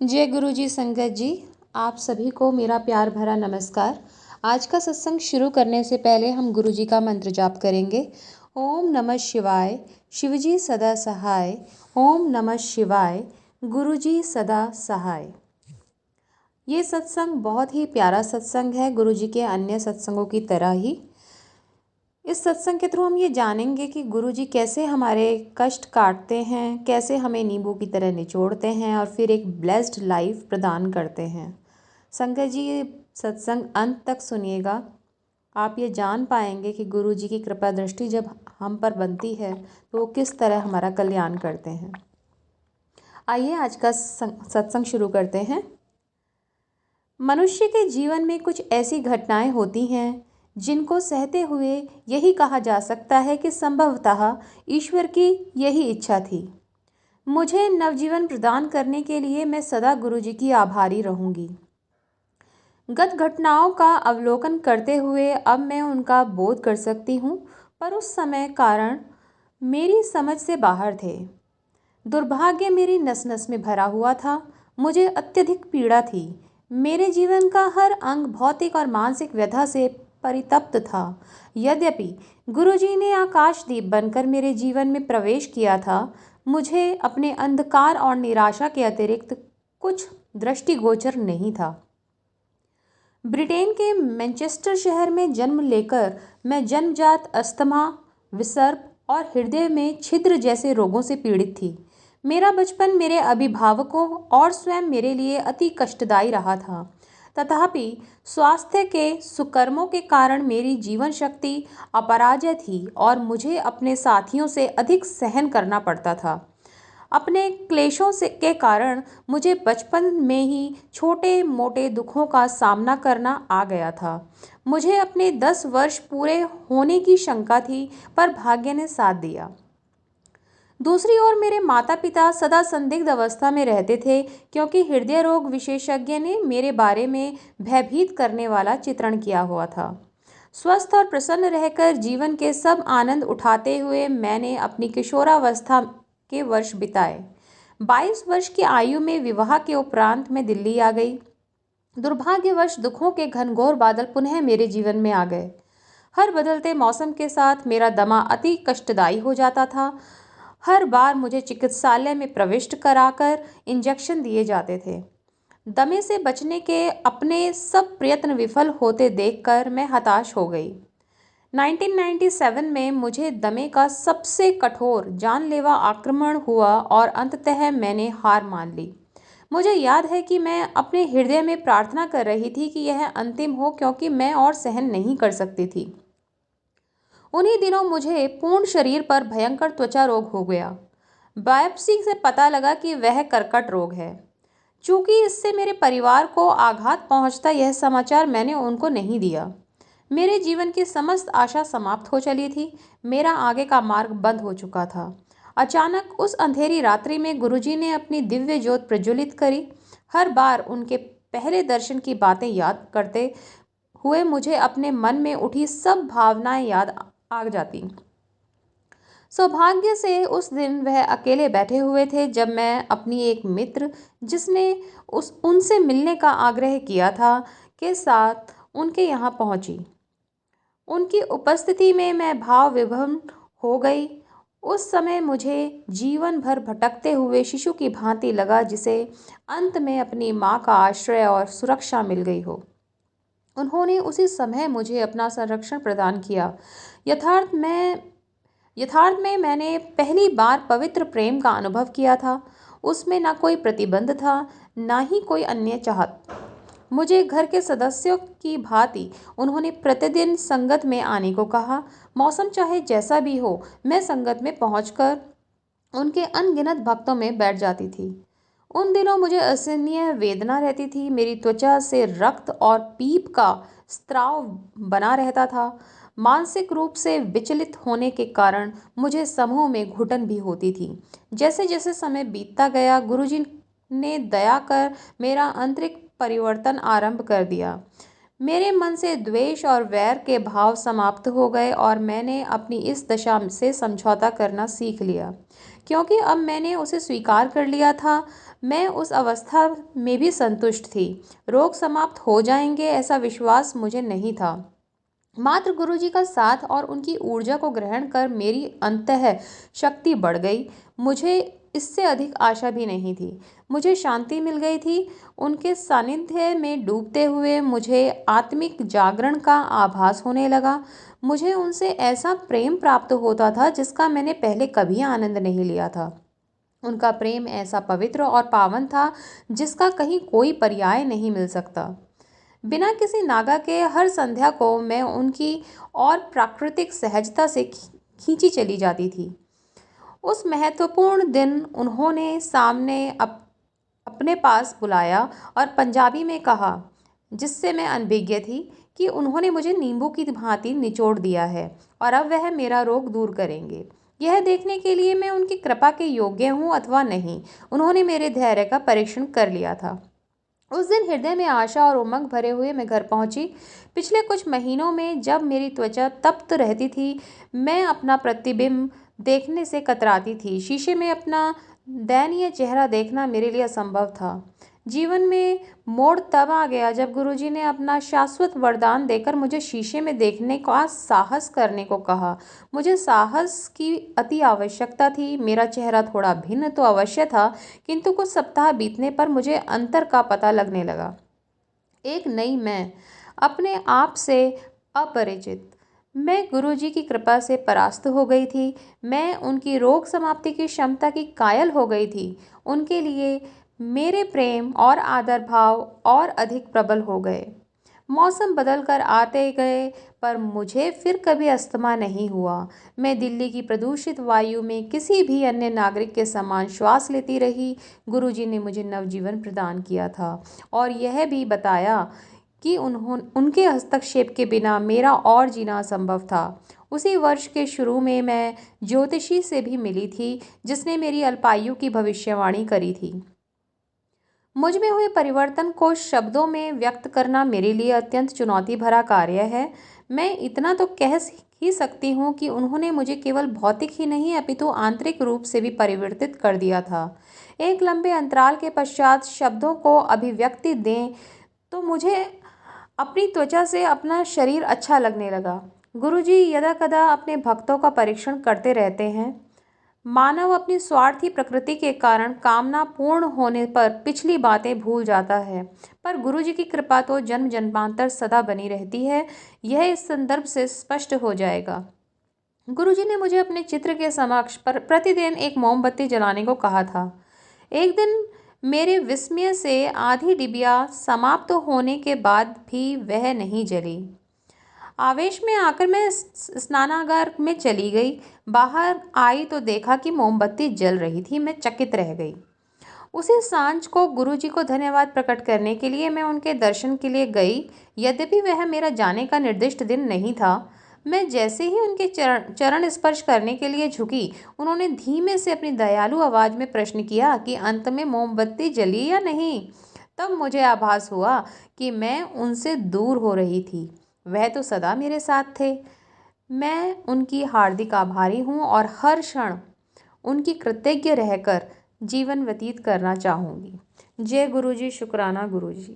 जय गुरु जी संगत जी। आप सभी को मेरा प्यार भरा नमस्कार। आज का सत्संग शुरू करने से पहले हम गुरु जी का मंत्र जाप करेंगे। ओम नमः शिवाय, शिवजी सदा सहाय। ओम नमः शिवाय, गुरु जी सदा सहाय। ये सत्संग बहुत ही प्यारा सत्संग है, गुरु जी के अन्य सत्संगों की तरह ही। इस सत्संग के थ्रू हम ये जानेंगे कि गुरु जी कैसे हमारे कष्ट काटते हैं, कैसे हमें नींबू की तरह निचोड़ते हैं और फिर एक ब्लेस्ड लाइफ प्रदान करते हैं। संगत जी, ये सत्संग अंत तक सुनिएगा। आप ये जान पाएंगे कि गुरु जी की कृपा दृष्टि जब हम पर बनती है तो वो किस तरह हमारा कल्याण करते हैं। आइए आज का सत्संग शुरू करते हैं। मनुष्य के जीवन में कुछ ऐसी घटनाएं होती हैं जिनको सहते हुए यही कहा जा सकता है कि संभवतः ईश्वर की यही इच्छा थी। मुझे नवजीवन प्रदान करने के लिए मैं सदा गुरु जी की आभारी रहूंगी। गत घटनाओं का अवलोकन करते हुए अब मैं उनका बोध कर सकती हूँ, पर उस समय कारण मेरी समझ से बाहर थे। दुर्भाग्य मेरी नस नस में भरा हुआ था। मुझे अत्यधिक पीड़ा थी। मेरे जीवन का हर अंग भौतिक और मानसिक व्यथा से परितप्त था। यद्यपि गुरुजी ने आकाशदीप बनकर मेरे जीवन में प्रवेश किया था, मुझे अपने अंधकार और निराशा के अतिरिक्त कुछ दृष्टिगोचर नहीं था। ब्रिटेन के मैनचेस्टर शहर में जन्म लेकर मैं जन्मजात अस्थमा, विसर्प और हृदय में छिद्र जैसे रोगों से पीड़ित थी। मेरा बचपन मेरे अभिभावकों और स्वयं मेरे लिए अति कष्टदायी रहा था। तथापि स्वास्थ्य के सुकर्मों के कारण मेरी जीवन शक्ति अपराजय थी और मुझे अपने साथियों से अधिक सहन करना पड़ता था। अपने क्लेशों से के कारण मुझे बचपन में ही छोटे मोटे दुखों का सामना करना आ गया था। मुझे अपने 10 वर्ष पूरे होने की शंका थी, पर भाग्य ने साथ दिया। दूसरी ओर मेरे माता पिता सदा संदिग्ध अवस्था में रहते थे, क्योंकि हृदय रोग विशेषज्ञ ने मेरे बारे में भयभीत करने वाला चित्रण किया हुआ था। स्वस्थ और प्रसन्न रहकर जीवन के सब आनंद उठाते हुए मैंने अपनी किशोरावस्था के वर्ष बिताए। 22 वर्ष की आयु में विवाह के उपरांत मैं दिल्ली आ गई। दुर्भाग्यवश दुखों के घनघोर बादल पुनः मेरे जीवन में आ गए। हर बदलते मौसम के साथ मेरा दमा अति कष्टदायी हो जाता था। हर बार मुझे चिकित्सालय में प्रविष्ट कराकर इंजेक्शन दिए जाते थे। दमे से बचने के अपने सब प्रयत्न विफल होते देखकर मैं हताश हो गई। 1997 में मुझे दमे का सबसे कठोर जानलेवा आक्रमण हुआ और अंततः मैंने हार मान ली। मुझे याद है कि मैं अपने हृदय में प्रार्थना कर रही थी कि यह अंतिम हो, क्योंकि मैं और सहन नहीं कर सकती थी। उन्हीं दिनों मुझे पूर्ण शरीर पर भयंकर त्वचा रोग हो गया। बायोप्सी से पता लगा कि वह कर्कट रोग है। चूंकि इससे मेरे परिवार को आघात पहुंचता, यह समाचार मैंने उनको नहीं दिया। मेरे जीवन की समस्त आशा समाप्त हो चली थी। मेरा आगे का मार्ग बंद हो चुका था। अचानक उस अंधेरी रात्रि में गुरुजी ने अपनी दिव्य ज्योत प्रज्वलित करी। हर बार उनके पहले दर्शन की बातें याद करते हुए मुझे अपने मन में उठी सब भावनाएं याद आ जाती। सौभाग्य से उस दिन वह अकेले बैठे हुए थे जब मैं अपनी एक मित्र, जिसने उनसे मिलने का आग्रह किया था, के साथ उनके यहाँ पहुंची। उनकी उपस्थिति में मैं भाव विभोर हो गई। उस समय मुझे जीवन भर भटकते हुए शिशु की भांति लगा, जिसे अंत में अपनी माँ का आश्रय और सुरक्षा मिल गई हो। उन्होंने उसी समय मुझे अपना संरक्षण प्रदान किया। यथार्थ में मैंने पहली बार पवित्र प्रेम का अनुभव किया था। उसमें ना कोई प्रतिबंध था, ना ही कोई अन्य चाहत। मुझे घर के सदस्यों की भांति उन्होंने प्रतिदिन संगत में आने को कहा। मौसम चाहे जैसा भी हो, मैं संगत में पहुंचकर उनके अनगिनत भक्तों में बैठ जाती थी। उन दिनों मुझे असहनीय वेदना रहती थी। मेरी त्वचा से रक्त और पीप का स्राव बना रहता था। मानसिक रूप से विचलित होने के कारण मुझे समूह में घुटन भी होती थी। जैसे जैसे समय बीतता गया, गुरुजी ने दया कर मेरा आंतरिक परिवर्तन आरंभ कर दिया। मेरे मन से द्वेष और वैर के भाव समाप्त हो गए और मैंने अपनी इस दशा से समझौता करना सीख लिया। क्योंकि अब मैंने उसे स्वीकार कर लिया था। मैं उस अवस्था में भी संतुष्ट थी। रोग समाप्त हो जाएंगे ऐसा विश्वास मुझे नहीं था। मात्र गुरुजी का साथ और उनकी ऊर्जा को ग्रहण कर मेरी अंतः शक्ति बढ़ गई। मुझे इससे अधिक आशा भी नहीं थी। मुझे शांति मिल गई थी। उनके सानिध्य में डूबते हुए मुझे आत्मिक जागरण का आभास होने लगा। मुझे उनसे ऐसा प्रेम प्राप्त होता था जिसका मैंने पहले कभी आनंद नहीं लिया था। उनका प्रेम ऐसा पवित्र और पावन था जिसका कहीं कोई पर्याय नहीं मिल सकता। बिना किसी नागा के हर संध्या को मैं उनकी और प्राकृतिक सहजता से खींची चली जाती थी। उस महत्वपूर्ण दिन उन्होंने सामने अपने पास बुलाया और पंजाबी में कहा, जिससे मैं अनभिज्ञ थी, कि उन्होंने मुझे नींबू की भांति निचोड़ दिया है और अब वह मेरा रोग दूर करेंगे। यह देखने के लिए मैं उनकी कृपा के योग्य हूँ अथवा नहीं, उन्होंने मेरे धैर्य का परीक्षण कर लिया था। उस दिन हृदय में आशा और उमंग भरे हुए मैं घर पहुंची। पिछले कुछ महीनों में जब मेरी त्वचा तप्त रहती थी, मैं अपना प्रतिबिंब देखने से कतराती थी। शीशे में अपना दयनीय चेहरा देखना मेरे लिए असंभव था। जीवन में मोड़ तब आ गया जब गुरुजी ने अपना शाश्वत वरदान देकर मुझे शीशे में देखने का साहस करने को कहा। मुझे साहस की अति आवश्यकता थी। मेरा चेहरा थोड़ा भिन्न तो अवश्य था, किंतु कुछ सप्ताह बीतने पर मुझे अंतर का पता लगने लगा। एक नई मैं, अपने आप से अपरिचित। मैं गुरुजी की कृपा से परास्त हो गई थी। मैं उनकी रोग समाप्ति की क्षमता की कायल हो गई थी। उनके लिए मेरे प्रेम और आदर भाव और अधिक प्रबल हो गए। मौसम बदल कर आते गए पर मुझे फिर कभी अस्थमा नहीं हुआ। मैं दिल्ली की प्रदूषित वायु में किसी भी अन्य नागरिक के समान श्वास लेती रही। गुरुजी ने मुझे नवजीवन प्रदान किया था और यह भी बताया कि उनके हस्तक्षेप के बिना मेरा और जीना असंभव था। उसी वर्ष के शुरू में मैं ज्योतिषी से भी मिली थी जिसने मेरी अल्पायु की भविष्यवाणी करी थी। मुझ में हुए परिवर्तन को शब्दों में व्यक्त करना मेरे लिए अत्यंत चुनौती भरा कार्य है। मैं इतना तो कह ही सकती हूँ कि उन्होंने मुझे केवल भौतिक ही नहीं अपितु आंतरिक रूप से भी परिवर्तित कर दिया था। एक लंबे अंतराल के पश्चात शब्दों को अभिव्यक्ति दें तो मुझे अपनी त्वचा से अपना शरीर अच्छा लगने लगा। गुरुजी यदाकदा अपने भक्तों का परीक्षण करते रहते हैं। मानव अपनी स्वार्थी प्रकृति के कारण कामना पूर्ण होने पर पिछली बातें भूल जाता है, पर गुरुजी की कृपा तो जन्म जन्मांतर सदा बनी रहती है। यह इस संदर्भ से स्पष्ट हो जाएगा। गुरुजी ने मुझे अपने चित्र के समक्ष पर प्रतिदिन एक मोमबत्ती जलाने को कहा था। एक दिन मेरे विस्मय से आधी डिबिया समाप्त होने के बाद भी वह नहीं जली। आवेश में आकर मैं स्नानागार में चली गई। बाहर आई तो देखा कि मोमबत्ती जल रही थी। मैं चकित रह गई। उसी सांझ को गुरुजी को धन्यवाद प्रकट करने के लिए मैं उनके दर्शन के लिए गई। यद्यपि वह मेरा जाने का निर्दिष्ट दिन नहीं था, मैं जैसे ही उनके चरण स्पर्श करने के लिए झुकी, उन्होंने धीमे से अपनी दयालु आवाज़ में प्रश्न किया कि अंत में मोमबत्ती जली या नहीं। तब मुझे आभास हुआ कि मैं उनसे दूर हो रही थी। वह तो सदा मेरे साथ थे। मैं उनकी हार्दिक आभारी हूँ और हर क्षण उनकी कृतज्ञ रहकर जीवन व्यतीत करना चाहूँगी। जय गुरुजी, शुक्राना गुरुजी।